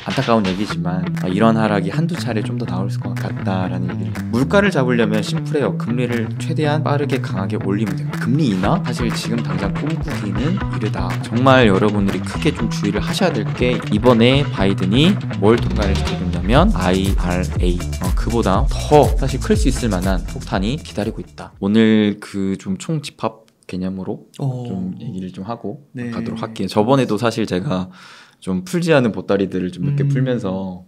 안타까운 얘기지만 이런 하락이 한두 차례 좀 더 나올 것 같다라는 얘기를. 물가를 잡으려면 심플해요. 금리를 최대한 빠르게 강하게 올리면 돼요. 금리 인하? 사실 지금 당장 꿈꾸기는 이르다. 정말 여러분들이 크게 좀 주의를 하셔야 될 게, 이번에 바이든이 뭘 통과를 시켜줬냐면 IRA, 그보다 더 사실 클 수 있을 만한 폭탄이 기다리고 있다. 오늘 그 좀 총집합 개념으로 좀 얘기를 좀 하고 가도록 할게요. 저번에도 사실 제가 좀 풀지 않은 보따리들을 좀 몇 개 풀면서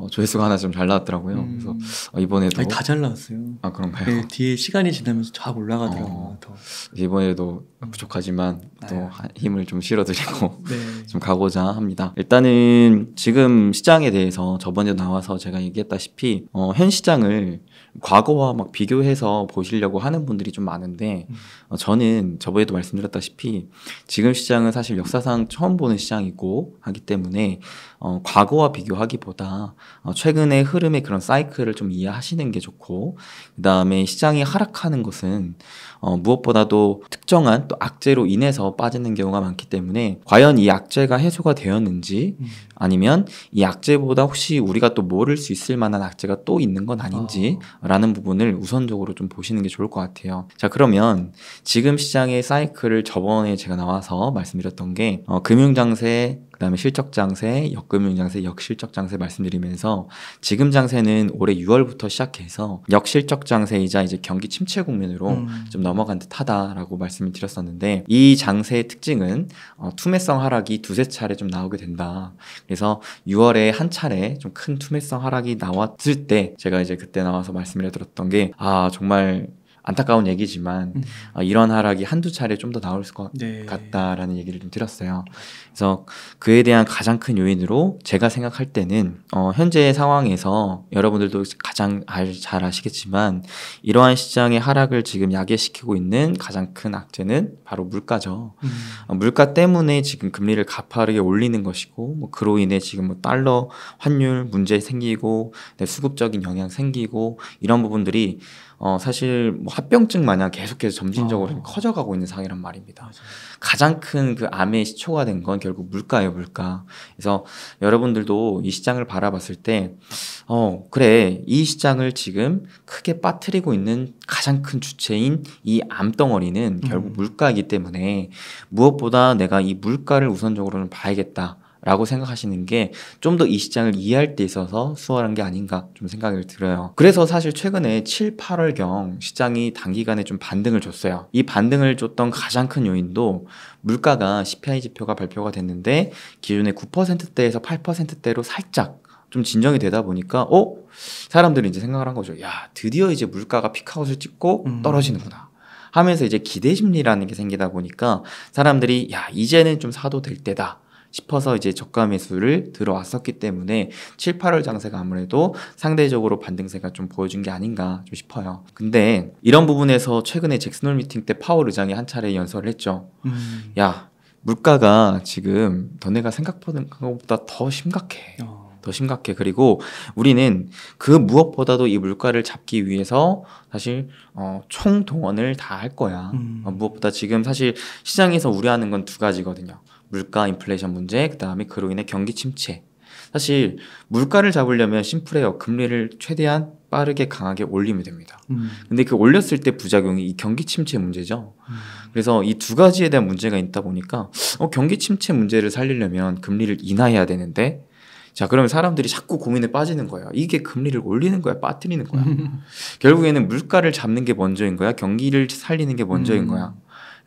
조회수가 하나 좀 잘 나왔더라고요. 그래서 이번에도 다 잘 나왔어요. 아, 그런가요? 네, 뒤에 시간이 지나면서 쫙 올라가더라고요. 더. 이번에도 부족하지만 또 힘을 좀 실어드리고 네. 좀 가고자 합니다. 일단은 지금 시장에 대해서 저번에 나와서 제가 얘기했다시피 현 시장을 과거와 막 비교해서 보시려고 하는 분들이 좀 많은데, 저는 저번에도 말씀드렸다시피 지금 시장은 사실 역사상 처음 보는 시장이고 하기 때문에 과거와 비교하기보다 최근의 흐름의 그런 사이클을 좀 이해하시는 게 좋고, 그 다음에 시장이 하락하는 것은 무엇보다도 특정한 또 악재로 인해서 빠지는 경우가 많기 때문에, 과연 이 악재가 해소가 되었는지 아니면 이 악재보다 혹시 우리가 또 모를 수 있을 만한 악재가 또 있는 건 아닌지 라는 부분을 우선적으로 좀 보시는 게 좋을 것 같아요. 자, 그러면 지금 시장의 사이클을 저번에 제가 나와서 말씀드렸던 게 금융장세, 그 다음에 실적장세, 역금융장세, 역실적장세 말씀드리면서, 지금 장세는 올해 6월부터 시작해서 역실적장세이자 이제 경기 침체 국면으로 좀 넘어간 듯하다라고 말씀을 드렸었는데, 이 장세의 특징은 투매성 하락이 두세 차례 좀 나오게 된다. 그래서 6월에 한 차례 좀 큰 투매성 하락이 나왔을 때 제가 이제 그때 나와서 말씀을 해드렸던 게, 정말 안타까운 얘기지만 이런 하락이 한두 차례 좀 더 나올 것 같다라는 얘기를 좀 드렸어요. 그래서 그에 대한 가장 큰 요인으로 제가 생각할 때는 현재의 상황에서 여러분들도 가장 잘 아시겠지만, 이러한 시장의 하락을 지금 야기시키고 있는 가장 큰 악재는 바로 물가죠. 물가 때문에 지금 금리를 가파르게 올리는 것이고, 뭐 그로 인해 지금 뭐 달러 환율 문제 생기고 수급적인 영향 생기고, 이런 부분들이 사실 뭐 합병증 마냥 계속해서 점진적으로 커져가고 있는 상황이란 말입니다. 맞아요. 가장 큰 그 암의 시초가 된 건 결국 물가예요, 물가. 그래서 여러분들도 이 시장을 바라봤을 때 그래, 이 시장을 지금 크게 빠뜨리고 있는 가장 큰 주체인 이 암덩어리는 결국 물가이기 때문에, 무엇보다 내가 이 물가를 우선적으로는 봐야겠다 라고 생각하시는 게 좀 더 이 시장을 이해할 때 있어서 수월한 게 아닌가 좀 생각이 들어요. 그래서 사실 최근에 7, 8월경 시장이 단기간에 좀 반등을 줬어요. 이 반등을 줬던 가장 큰 요인도 물가가 CPI 지표가 발표가 됐는데 기존의 9%대에서 8%대로 살짝 좀 진정이 되다 보니까 사람들이 이제 생각을 한 거죠. 야, 드디어 이제 물가가 피크아웃을 찍고 떨어지는구나 하면서 이제 기대 심리라는 게 생기다 보니까 사람들이 야, 이제는 좀 사도 될 때다 싶어서 이제 저가 매수를 들어왔었기 때문에 7, 8월 장세가 아무래도 상대적으로 반등세가 좀 보여준 게 아닌가 좀 싶어요. 근데 이런 부분에서 최근에 잭슨홀 미팅 때 파월 의장이 한 차례 연설을 했죠. 야, 물가가 지금 너네가 생각보다 더 심각해. 더 심각해. 그리고 우리는 그 무엇보다도 이 물가를 잡기 위해서 사실 총동원을 다 할 거야. 무엇보다 지금 사실 시장에서 우려하는 건 두 가지거든요. 물가 인플레이션 문제, 그 다음에 그로 인해 경기 침체. 사실 물가를 잡으려면 심플해요. 금리를 최대한 빠르게 강하게 올리면 됩니다. 근데 그 올렸을 때 부작용이 이 경기 침체 문제죠. 그래서 이 두 가지에 대한 문제가 있다 보니까 경기 침체 문제를 살리려면 금리를 인하해야 되는데, 자, 그러면 사람들이 자꾸 고민에 빠지는 거예요. 이게 금리를 올리는 거야, 빠뜨리는 거야. 결국에는 물가를 잡는 게 먼저인 거야, 경기를 살리는 게 먼저인 거야.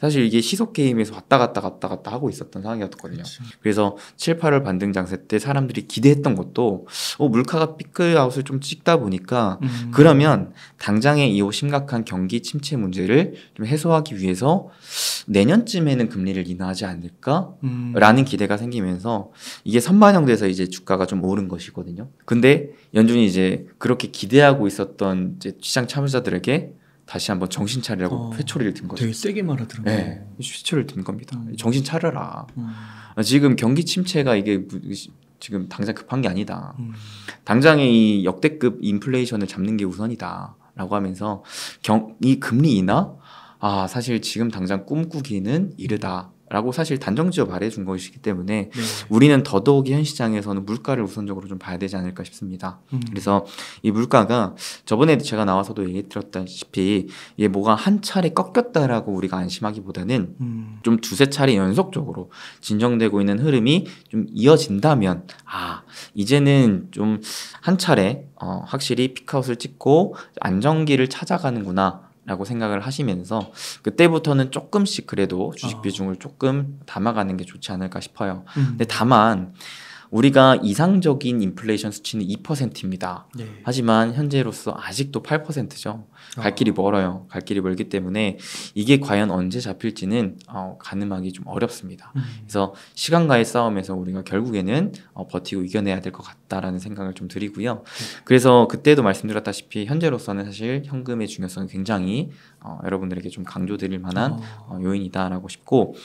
사실 이게 시속 게임에서 왔다 갔다 하고 있었던 상황이었거든요. 그치. 그래서 7, 8월 반등 장세 때 사람들이 기대했던 것도 물가가 피크아웃을 좀 찍다 보니까 그러면 당장의 이 심각한 경기 침체 문제를 좀 해소하기 위해서 내년쯤에는 금리를 인하하지 않을까라는 기대가 생기면서 이게 선반영돼서 이제 주가가 좀 오른 것이거든요. 근데 연준이 이제 그렇게 기대하고 있었던 이제 시장 참여자들에게 다시 한번 정신 차리라고 회초리를 든 거죠. 되게 세게 말하더라고요. 네, 회초리를 든 겁니다. 정신 차려라. 지금 경기 침체가 이게 지금 당장 급한 게 아니다. 당장의 이 역대급 인플레이션을 잡는 게 우선이다 라고 하면서 이 금리 인하? 사실 지금 당장 꿈꾸기는 이르다 라고 사실 단정지어 말해준 것이기 때문에 네. 우리는 더더욱이 현 시장에서는 물가를 우선적으로 좀 봐야 되지 않을까 싶습니다. 그래서 이 물가가 저번에 제가 나와서도 얘기 드렸다시피 이게 뭐가 한 차례 꺾였다라고 우리가 안심하기보다는 좀 두세 차례 연속적으로 진정되고 있는 흐름이 좀 이어진다면 이제는 좀 한 차례 확실히 피크아웃을 찍고 안정기를 찾아가는구나 라고 생각을 하시면서 그때부터는 조금씩 그래도 주식 비중을 조금 담아가는 게 좋지 않을까 싶어요. 근데 다만 우리가 이상적인 인플레이션 수치는 2%입니다. 네. 하지만 현재로서 아직도 8%죠. 갈 길이 멀어요. 갈 길이 멀기 때문에 이게 과연 언제 잡힐지는 가늠하기 좀 어렵습니다. 그래서 시간과의 싸움에서 우리가 결국에는 버티고 이겨내야 될 것 같다라는 생각을 좀 드리고요. 그래서 그때도 말씀드렸다시피 현재로서는 사실 현금의 중요성이 굉장히 여러분들에게 좀 강조드릴 만한 요인이다라고 싶고,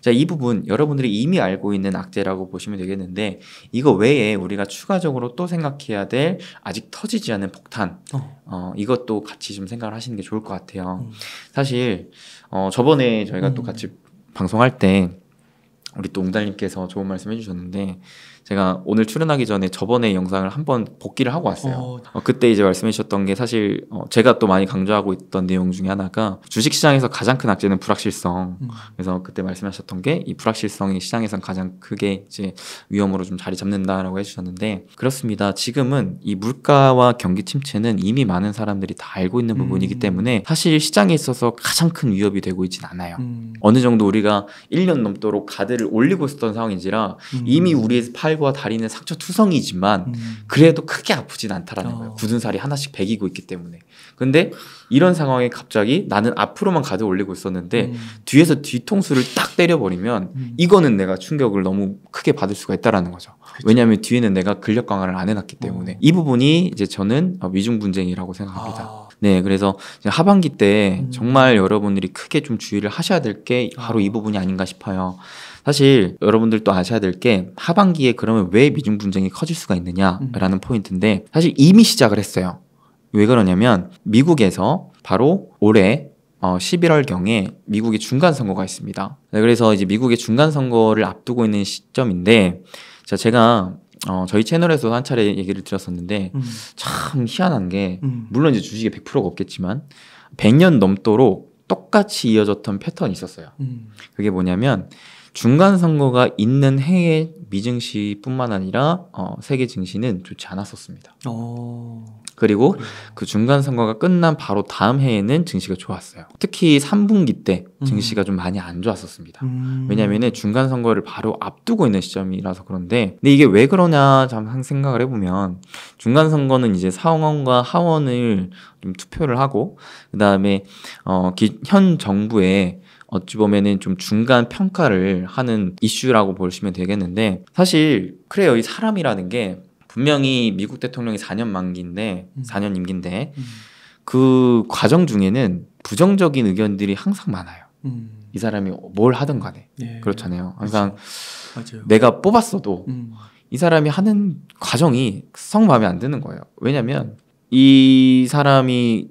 자, 이 부분 여러분들이 이미 알고 있는 악재라고 보시면 되겠는데 이거 외에 우리가 추가적으로 또 생각해야 될 아직 터지지 않은 폭탄, 이것도 같이 좀 생각을 하시는 게 좋을 것 같아요. 사실 저번에 저희가 또 같이 방송할 때 우리 또 웅달님께서 좋은 말씀 해주셨는데 제가 오늘 출연하기 전에 저번에 영상을 한번 복기를 하고 왔어요. 그때 이제 말씀해 주셨던 게 사실 제가 또 많이 강조하고 있던 내용 중에 하나가 주식시장에서 가장 큰 악재는 불확실성. 그래서 그때 말씀하셨던 게 이 불확실성이 시장에선 가장 크게 이제 위험으로 좀 자리 잡는다라고 해주셨는데 그렇습니다. 지금은 이 물가와 경기 침체는 이미 많은 사람들이 다 알고 있는 부분이기 때문에 사실 시장에 있어서 가장 큰 위협이 되고 있진 않아요. 어느 정도 우리가 1년 넘도록 가드를 올리고 있었던 상황인지라 이미 우리의 팔과 다리는 상처투성이지만 그래도 크게 아프진 않다라는 거예요. 굳은 살이 하나씩 배기고 있기 때문에. 근데 이런 상황에 갑자기 나는 앞으로만 가드 올리고 있었는데 뒤에서 뒤통수를 딱 때려버리면 이거는 내가 충격을 너무 크게 받을 수가 있다라는 거죠. 그렇죠. 왜냐하면 뒤에는 내가 근력 강화를 안 해놨기 때문에 이 부분이 이제 저는 위중 분쟁이라고 생각합니다. 네, 그래서 하반기 때 정말 여러분들이 크게 좀 주의를 하셔야 될 게 바로 이 부분이 아닌가 싶어요. 사실 여러분들도 아셔야 될 게 하반기에 그러면 왜 미중 분쟁이 커질 수가 있느냐라는 포인트인데 사실 이미 시작을 했어요. 왜 그러냐면 미국에서 바로 올해 11월경에 미국의 중간 선거가 있습니다. 네, 그래서 이제 미국의 중간 선거를 앞두고 있는 시점인데 제가 저희 채널에서 한 차례 얘기를 드렸었는데 참 희한한 게 물론 이제 주식에 100%가 없겠지만 100년 넘도록 똑같이 이어졌던 패턴이 있었어요. 그게 뭐냐면 중간 선거가 있는 해의 미증시뿐만 아니라 세계 증시는 좋지 않았었습니다. 그리고 그 중간 선거가 끝난 바로 다음 해에는 증시가 좋았어요. 특히 3분기 때 증시가 좀 많이 안 좋았었습니다. 왜냐하면 중간 선거를 바로 앞두고 있는 시점이라서 그런데 근데 이게 왜 그러냐 잠깐 생각을 해보면 중간 선거는 이제 상원과 하원을 좀 투표를 하고 그 다음에 현 정부의 어찌 보면은 좀 중간 평가를 하는 이슈라고 보시면 되겠는데 사실 그래요. 이 사람이라는 게 분명히 미국 대통령이 4년 만기인데 4년 임기인데 그 과정 중에는 부정적인 의견들이 항상 많아요. 이 사람이 뭘 하든 간에 그렇잖아요. 항상 맞아요. 내가 뽑았어도 이 사람이 하는 과정이 썩 마음에 안 드는 거예요. 왜냐면 이 사람이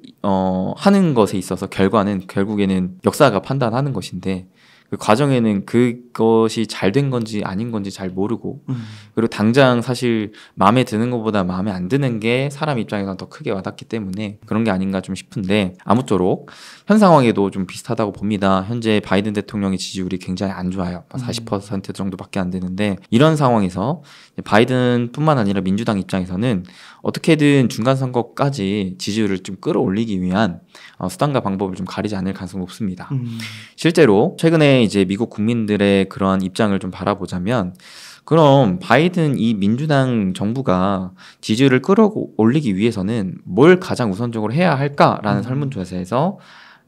하는 것에 있어서 결과는 결국에는 역사가 판단하는 것인데 그 과정에는 그것이 잘 된 건지 아닌 건지 잘 모르고 그리고 당장 사실 마음에 드는 것보다 마음에 안 드는 게 사람 입장에서는 더 크게 와닿기 때문에 그런 게 아닌가 좀 싶은데 아무쪼록 현 상황에도 좀 비슷하다고 봅니다. 현재 바이든 대통령의 지지율이 굉장히 안 좋아요. 40% 정도밖에 안 되는데 이런 상황에서 바이든뿐만 아니라 민주당 입장에서는 어떻게든 중간 선거까지 지지율을 좀 끌어올리기 위한 수단과 방법을 좀 가리지 않을 가능성이 높습니다. 실제로 최근에 이제 미국 국민들의 그러한 입장을 좀 바라보자면 그럼 바이든 이 민주당 정부가 지지율을 끌어올리기 위해서는 뭘 가장 우선적으로 해야 할까라는 설문조사에서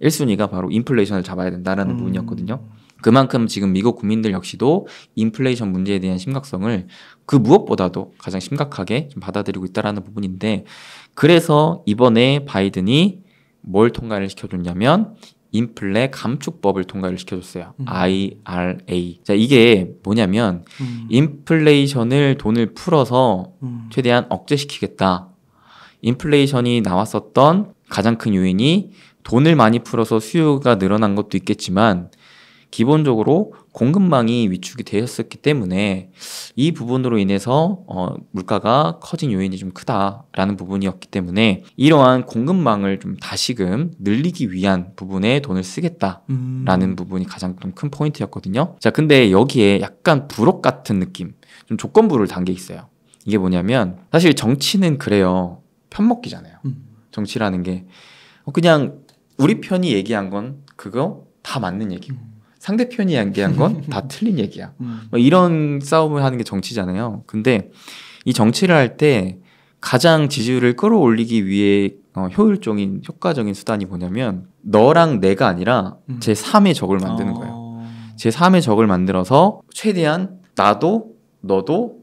1순위가 바로 인플레이션을 잡아야 된다라는 부분이었거든요. 그만큼 지금 미국 국민들 역시도 인플레이션 문제에 대한 심각성을 그 무엇보다도 가장 심각하게 좀 받아들이고 있다는 부분인데 그래서 이번에 바이든이 뭘 통과를 시켜줬냐면 인플레 감축법을 통과를 시켜줬어요. IRA. 자, 이게 뭐냐면 인플레이션을 돈을 풀어서 최대한 억제시키겠다. 인플레이션이 나왔었던 가장 큰 요인이 돈을 많이 풀어서 수요가 늘어난 것도 있겠지만 기본적으로 공급망이 위축이 되었었기 때문에 이 부분으로 인해서 물가가 커진 요인이 좀 크다라는 부분이었기 때문에 이러한 공급망을 좀 다시금 늘리기 위한 부분에 돈을 쓰겠다라는 부분이 가장 좀 큰 포인트였거든요. 자, 근데 여기에 약간 불혹 같은 느낌, 좀 조건부를 단 게 있어요. 이게 뭐냐면 사실 정치는 그래요. 편먹기잖아요. 정치라는 게 그냥 우리 편이 얘기한 건 그거 다 맞는 얘기고 상대편이 얘기한 건 다 틀린 얘기야. 뭐 이런 싸움을 하는 게 정치잖아요. 근데 이 정치를 할 때 가장 지지율을 끌어올리기 위해 효과적인 수단이 뭐냐면 너랑 내가 아니라 제3의 적을 만드는 거예요. 제3의 적을 만들어서 최대한 나도 너도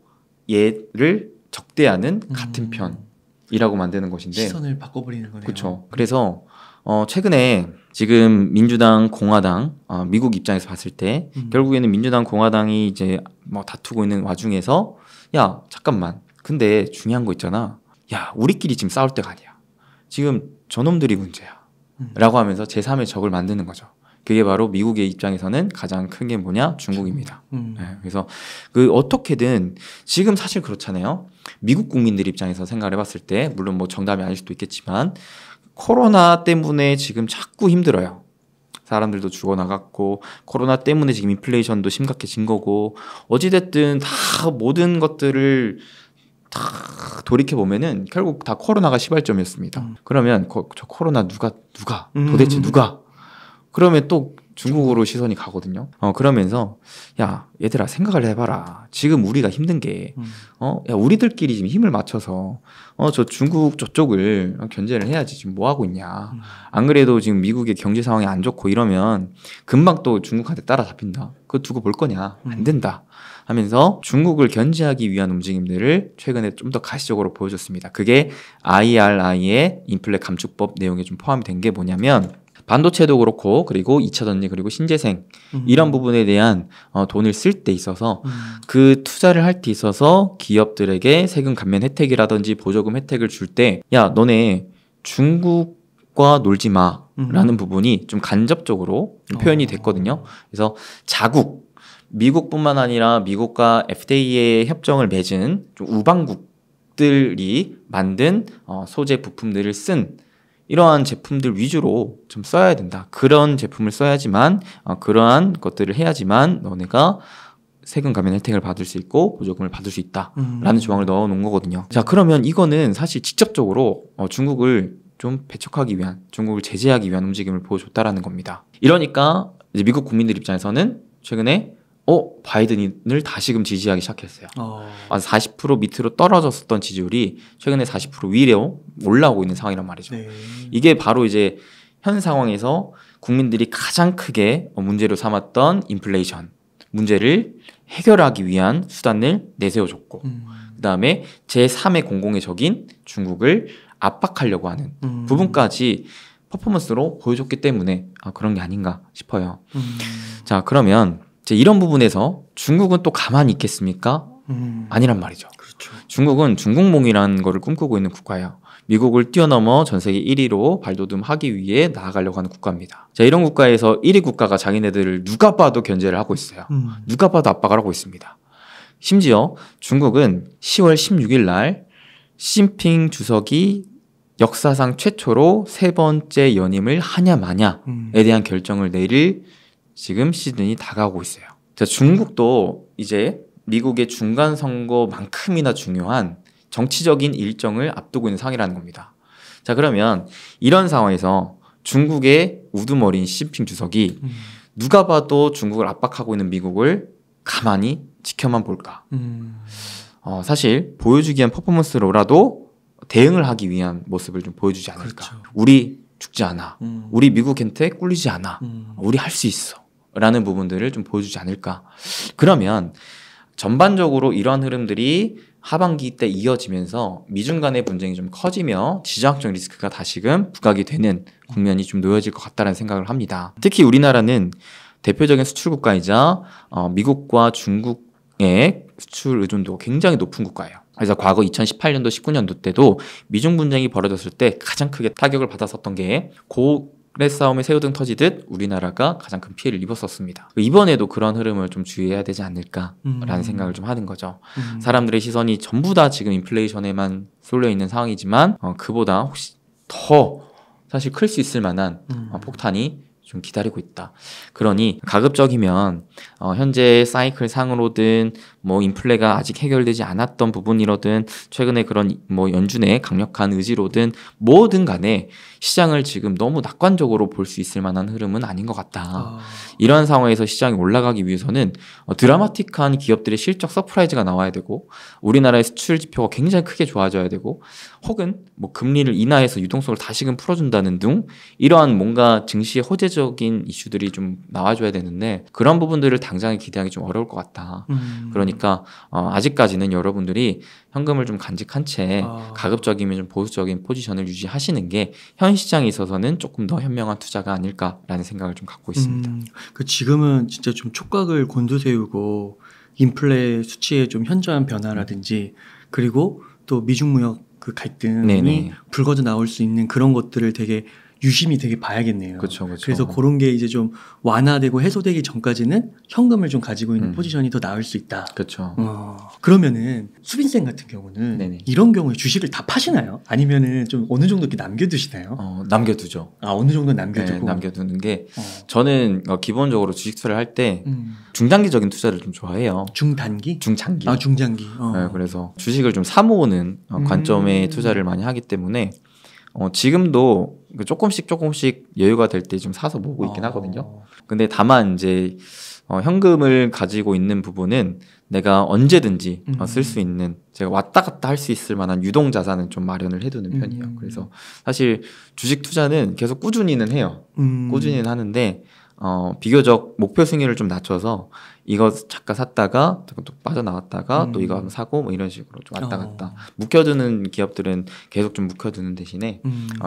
얘를 적대하는 같은 편이라고 만드는 것인데 시선을 바꿔버리는 거네요. 그렇죠. 그래서 최근에 지금 민주당, 공화당, 미국 입장에서 봤을 때 결국에는 민주당, 공화당이 이제 뭐 다투고 있는 와중에서 야 잠깐만 근데 중요한 거 있잖아. 야 우리끼리 지금 싸울 때가 아니야. 지금 저놈들이 문제야. 라고 하면서 제3의 적을 만드는 거죠. 그게 바로 미국의 입장에서는 가장 큰 게 뭐냐? 중국입니다. 네, 그래서 어떻게든 지금 사실 그렇잖아요. 미국 국민들 입장에서 생각을 해봤을 때 물론 뭐 정답이 아닐 수도 있겠지만 코로나 때문에 지금 자꾸 힘들어요. 사람들도 죽어나갔고 코로나 때문에 지금 인플레이션도 심각해진 거고 어찌됐든 다 모든 것들을 다 돌이켜보면은 결국 다 코로나가 시발점이었습니다. 그러면 저 코로나 누가 도대체 누가 그러면 또 중국으로 시선이 가거든요. 그러면서 야 얘들아 생각을 해봐라. 지금 우리가 힘든 게 야 우리들끼리 지금 힘을 맞춰서 저 중국 저쪽을 견제를 해야지. 지금 뭐 하고 있냐. 안 그래도 지금 미국의 경제 상황이 안 좋고 이러면 금방 또 중국한테 따라잡힌다. 그거 두고 볼 거냐. 안 된다. 하면서 중국을 견제하기 위한 움직임들을 최근에 좀 더 가시적으로 보여줬습니다. 그게 IRI의 인플레 감축법 내용에 좀 포함이 된 게 뭐냐면 반도체도 그렇고 그리고 2차 전지 그리고 신재생 이런 부분에 대한 돈을 쓸 때 있어서 그 투자를 할 때 있어서 기업들에게 세금 감면 혜택이라든지 보조금 혜택을 줄 때 야 너네 중국과 놀지 마라는 부분이 좀 간접적으로 표현이 됐거든요. 그래서 자국 미국뿐만 아니라 미국과 FTA의 협정을 맺은 좀 우방국들이 만든 소재 부품들을 쓴 이러한 제품들 위주로 좀 써야 된다. 그런 제품을 써야지만 그러한 것들을 해야지만 너네가 세금 감면 혜택을 받을 수 있고 보조금을 받을 수 있다라는 조항을 넣어놓은 거거든요. 자 그러면 이거는 사실 직접적으로 중국을 좀 배척하기 위한 중국을 제재하기 위한 움직임을 보여줬다라는 겁니다. 이러니까 이제 미국 국민들 입장에서는 최근에 바이든을 다시금 지지하기 시작했어요. 40% 밑으로 떨어졌었던 지지율이 최근에 40% 위로 올라오고 있는 상황이란 말이죠. 네. 이게 바로 이제 현 상황에서 국민들이 가장 크게 문제로 삼았던 인플레이션 문제를 해결하기 위한 수단을 내세워줬고 그 다음에 제3의 공공의 적인 중국을 압박하려고 하는 부분까지 퍼포먼스로 보여줬기 때문에 그런 게 아닌가 싶어요. 자 그러면 이런 부분에서 중국은 또 가만히 있겠습니까? 아니란 말이죠. 그렇죠. 중국은 중국몽이라는 거를 꿈꾸고 있는 국가예요. 미국을 뛰어넘어 전 세계 1위로 발돋움하기 위해 나아가려고 하는 국가입니다. 자, 이런 국가에서 1위 국가가 자기네들을 누가 봐도 견제를 하고 있어요. 누가 봐도 압박을 하고 있습니다. 심지어 중국은 10월 16일 날 시진핑 주석이 역사상 최초로 3번째 연임을 하냐 마냐에 대한 결정을 내릴 지금 시즌이 다가오고 있어요. 자, 중국도 이제 미국의 중간 선거만큼이나 중요한 정치적인 일정을 앞두고 있는 상황이라는 겁니다. 자, 그러면 이런 상황에서 중국의 우두머리인 시진핑 주석이 누가 봐도 중국을 압박하고 있는 미국을 가만히 지켜만 볼까? 사실 보여주기 위한 퍼포먼스로라도 대응을 하기 위한 모습을 좀 보여주지 않을까? 그렇죠. 우리 죽지 않아. 우리 미국한테 꿀리지 않아. 우리 할 수 있어. 라는 부분들을 좀 보여주지 않을까. 그러면 전반적으로 이러한 흐름들이 하반기 때 이어지면서 미중 간의 분쟁이 좀 커지며 지정학적 리스크가 다시금 부각이 되는 국면이 좀 놓여질 것 같다는 생각을 합니다. 특히 우리나라는 대표적인 수출 국가이자 미국과 중국의 수출 의존도가 굉장히 높은 국가예요. 그래서 과거 2018년도, 19년도 때도 미중 분쟁이 벌어졌을 때 가장 크게 타격을 받았었던 게 싸움에 새우등 터지듯 우리나라가 가장 큰 피해를 입었었습니다. 이번에도 그런 흐름을 좀 주의해야 되지 않을까라는 생각을 좀 하는 거죠. 사람들의 시선이 전부 다 지금 인플레이션에만 쏠려 있는 상황이지만 그보다 혹시 더 사실 클 수 있을 만한 폭탄이 좀 기다리고 있다. 그러니 가급적이면 현재 사이클 상으로든 뭐 인플레가 아직 해결되지 않았던 부분이로든 최근에 그런 뭐 연준의 강력한 의지로든 뭐든 간에 시장을 지금 너무 낙관적으로 볼 수 있을 만한 흐름은 아닌 것 같다. 이러한 상황에서 시장이 올라가기 위해서는 드라마틱한 기업들의 실적 서프라이즈가 나와야 되고 우리나라의 수출 지표가 굉장히 크게 좋아져야 되고 혹은 뭐 금리를 인하해서 유동성을 다시금 풀어준다는 등 이러한 뭔가 증시의 호재적인 이슈들이 좀 나와줘야 되는데 그런 부분들을 당장에 기대하기 좀 어려울 것 같다. 그러니까 아직까지는 여러분들이 현금을 좀 간직한 채 가급적이면 좀 보수적인 포지션을 유지하시는 게 현 시장에 있어서는 조금 더 현명한 투자가 아닐까라는 생각을 좀 갖고 있습니다. 그 지금은 진짜 좀 촉각을 곤두세우고 인플레 수치의 좀 현저한 변화라든지 그리고 또 미중 무역 그 갈등이 네네. 불거져 나올 수 있는 그런 것들을 되게 유심히 되게 봐야겠네요. 그쵸. 그래서 그런 게 이제 좀 완화되고 해소되기 전까지는 현금을 좀 가지고 있는 포지션이 더 나을 수 있다. 그렇죠. 그러면은 수빈쌤 같은 경우는 네네. 이런 경우에 주식을 다 파시나요? 아니면은 좀 어느 정도 이렇게 남겨두시나요? 남겨두죠. 어느 정도 남겨두고. 네, 남겨두는 게 저는 기본적으로 주식 투자를 할 때 중장기적인 투자를 좀 좋아해요. 중단기? 중장기. 중장기. 네, 그래서 주식을 좀 사모으는 관점의 투자를 많이 하기 때문에 지금도 조금씩 여유가 될 때 좀 사서 모으고 있긴 하거든요. 근데 다만 이제 현금을 가지고 있는 부분은 내가 언제든지 쓸 수 있는 제가 왔다 갔다 할 수 있을 만한 유동 자산은 좀 마련을 해두는 편이에요. 그래서 사실 주식 투자는 계속 꾸준히는 해요. 꾸준히는 하는데 비교적 목표 승률을 좀 낮춰서 이거 잠깐 샀다가 또 빠져나왔다가 또 이거 한번 사고 뭐 이런 식으로 좀 왔다 갔다 묶여두는 기업들은 계속 좀 묶여두는 대신에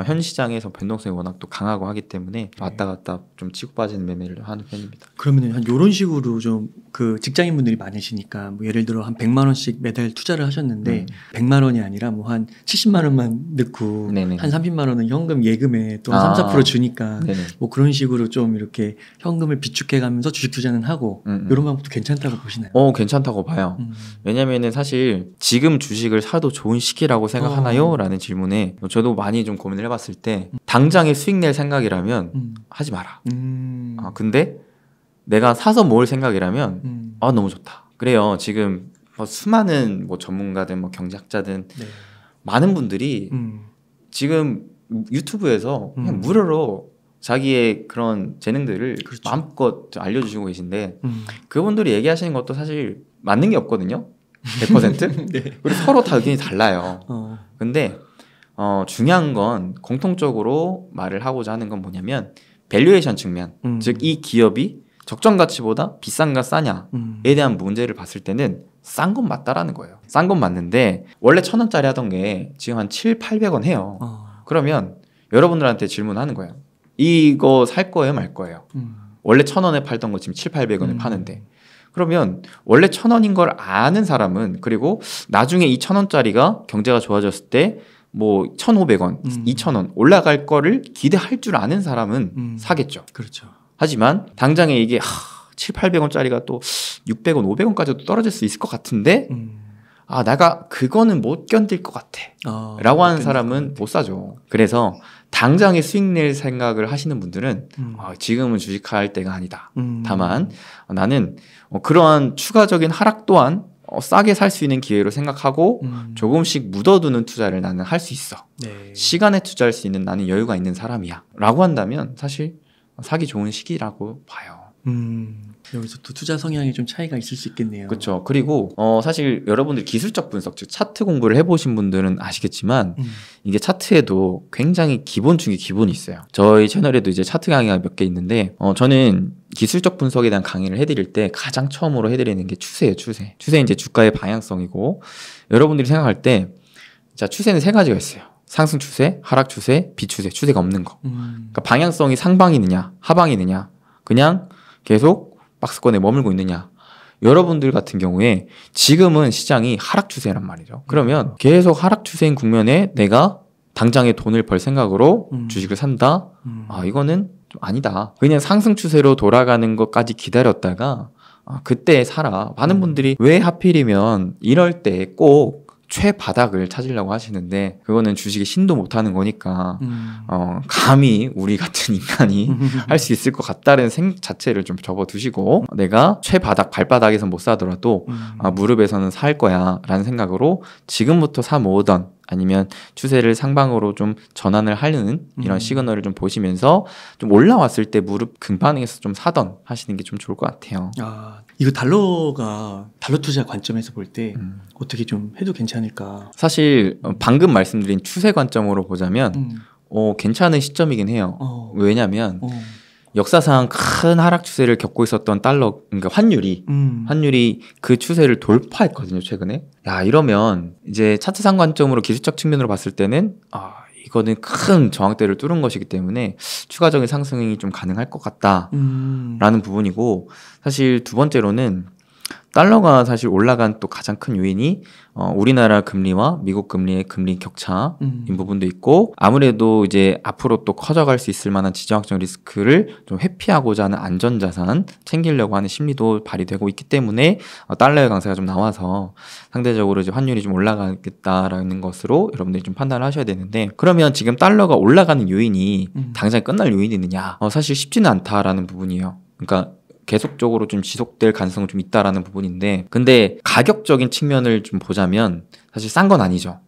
현 시장에서 변동성이 워낙 또 강하고 하기 때문에 왔다 갔다 좀 치고 빠지는 매매를 하는 편입니다. 그러면 한 이런 식으로 좀 그 직장인분들이 많으시니까 뭐 예를 들어 한 100만 원씩 매달 투자를 하셨는데 100만 원이 아니라 뭐 한 70만 원만 넣고 네네. 한 30만 원은 현금 예금에 또 한 3, 4% 주니까 네네. 뭐 그런 식으로 좀 이렇게 현금을 비축해가면서 주식 투자는 하고 이런 방법도 괜찮다고 보시나요? 괜찮다고 봐요. 왜냐면은 사실 지금 주식을 사도 좋은 시기라고 생각하나요? 라는 질문에 저도 많이 좀 고민을 해봤을 때 당장에 수익 낼 생각이라면 하지 마라. 근데 내가 사서 모을 생각이라면 너무 좋다. 그래요. 지금 수많은 뭐 전문가든 뭐 경제학자든 네. 많은 분들이 지금 유튜브에서 그냥 무료로 자기의 그런 재능들을 그렇죠. 마음껏 알려주시고 계신데 그분들이 얘기하시는 것도 사실 맞는 게 없거든요. 100%? 네. 그리고 서로 다 의견이 달라요. 근데 중요한 건 공통적으로 말을 하고자 하는 건 뭐냐면 밸류에이션 측면, 즉 이 기업이 적정 가치보다 비싼가 싸냐에 대한 문제를 봤을 때는 싼 건 맞다라는 거예요. 싼 건 맞는데 원래 1,000원짜리 하던 게 지금 한 700-800원 해요. 그러면 여러분들한테 질문하는 거예요. 이거 살 거예요, 말 거예요? 원래 1,000원에 팔던 거 지금 700-800원에 파는데 그러면 원래 1,000원인 걸 아는 사람은 그리고 나중에 이 1,000원짜리가 경제가 좋아졌을 때 뭐 1,500원, 2,000원 올라갈 거를 기대할 줄 아는 사람은 사겠죠. 그렇죠. 하지만 당장에 이게 700-800원짜리가 또 600원, 500원까지도 떨어질 수 있을 것 같은데 내가 그거는 못 견딜 것 같아 라고 하는 사람은 못 사죠. 그래서 당장에 수익 낼 생각을 하시는 분들은 지금은 주식할 때가 아니다. 다만 나는 그러한 추가적인 하락 또한 싸게 살 수 있는 기회로 생각하고 조금씩 묻어두는 투자를 나는 할 수 있어. 네. 시간에 투자할 수 있는 나는 여유가 있는 사람이야 라고 한다면 사실 사기 좋은 시기라고 봐요. 여기서 또 투자 성향이 좀 차이가 있을 수 있겠네요. 그렇죠. 그리고 사실 여러분들 기술적 분석, 즉 차트 공부를 해보신 분들은 아시겠지만 이게 차트에도 굉장히 기본 중에 기본이 있어요. 저희 채널에도 이제 차트 강의가 몇 개 있는데 저는 기술적 분석에 대한 강의를 해드릴 때 가장 처음으로 해드리는 게 추세예요. 추세는 이제 주가의 방향성이고 여러분들이 생각할 때 자, 추세는 3가지가 있어요. 상승 추세, 하락 추세, 비추세, 추세가 없는 거. 그러니까 방향성이 상방이느냐, 하방이느냐, 그냥 계속 박스권에 머물고 있느냐. 여러분들 같은 경우에 지금은 시장이 하락 추세란 말이죠. 그러면 계속 하락 추세인 국면에 내가 당장에 돈을 벌 생각으로 주식을 산다? 이거는 좀 아니다. 그냥 상승 추세로 돌아가는 것까지 기다렸다가 그때 사라. 많은 분들이 왜 하필이면 이럴 때 꼭 최바닥을 찾으려고 하시는데 그거는 주식에 신도 못하는 거니까 감히 우리 같은 인간이 할 수 있을 것 같다는 생각 자체를 좀 접어두시고 내가 최바닥 발바닥에서 못 사더라도 무릎에서는 살 거야 라는 생각으로 지금부터 사 모으던 아니면 추세를 상방으로 좀 전환을 하는 이런 시그널을 좀 보시면서 좀 올라왔을 때 무릎 금반응에서 좀 사던 하시는 게 좀 좋을 것 같아요. 이거 달러 투자 관점에서 볼 때 어떻게 좀 해도 괜찮을까? 사실 방금 말씀드린 추세 관점으로 보자면 괜찮은 시점이긴 해요. 왜냐하면 역사상 큰 하락 추세를 겪고 있었던 달러, 그러니까 환율이 그 추세를 돌파했거든요, 최근에. 이러면 이제 차트상 관점으로 기술적 측면으로 봤을 때는 이거는 큰 저항대를 뚫은 것이기 때문에 추가적인 상승이 좀 가능할 것 같다라는 부분이고, 사실 두 번째로는 달러가 사실 올라간 또 가장 큰 요인이 우리나라 금리와 미국 금리의 금리 격차인 부분도 있고, 아무래도 이제 앞으로 또 커져갈 수 있을 만한 지정학적 리스크를 좀 회피하고자 하는 안전자산 챙기려고 하는 심리도 발휘되고 있기 때문에 달러의 강세가 좀 나와서 상대적으로 이제 환율이 좀 올라가겠다라는 것으로 여러분들이 좀 판단을 하셔야 되는데, 그러면 지금 달러가 올라가는 요인이 당장 끝날 요인이 있느냐? 사실 쉽지는 않다라는 부분이에요. 그러니까 계속적으로 좀 지속될 가능성은 좀 있다라는 부분인데, 근데 가격적인 측면을 좀 보자면 사실 싼 건 아니죠.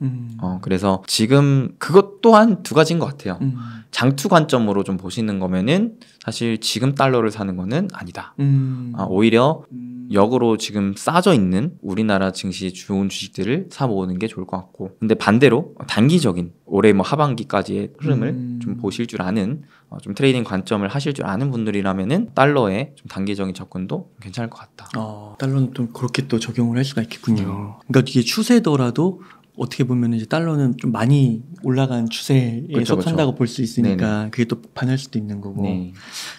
그래서 지금 그것 또한 두 가지인 것 같아요. 장투 관점으로 좀 보시는 거면은 사실 지금 달러를 사는 거는 아니다. 오히려 역으로 지금 싸져 있는 우리나라 증시 좋은 주식들을 사 모으는 게 좋을 것 같고, 근데 반대로 단기적인 올해 뭐 하반기까지의 흐름을 좀 보실 줄 아는 좀 트레이딩 관점을 하실 줄 아는 분들이라면은 달러에 좀 단기적인 접근도 괜찮을 것 같다. 달러는 좀 그렇게 또 적용을 할 수가 있겠군요. 그러니까 이게 추세더라도 어떻게 보면 이제 달러는 좀 많이 올라간 추세에 속한다고 볼 수 있으니까 네네. 그게 또 반할 수도 있는 거고.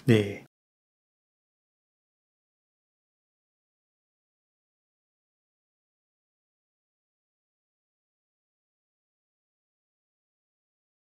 네.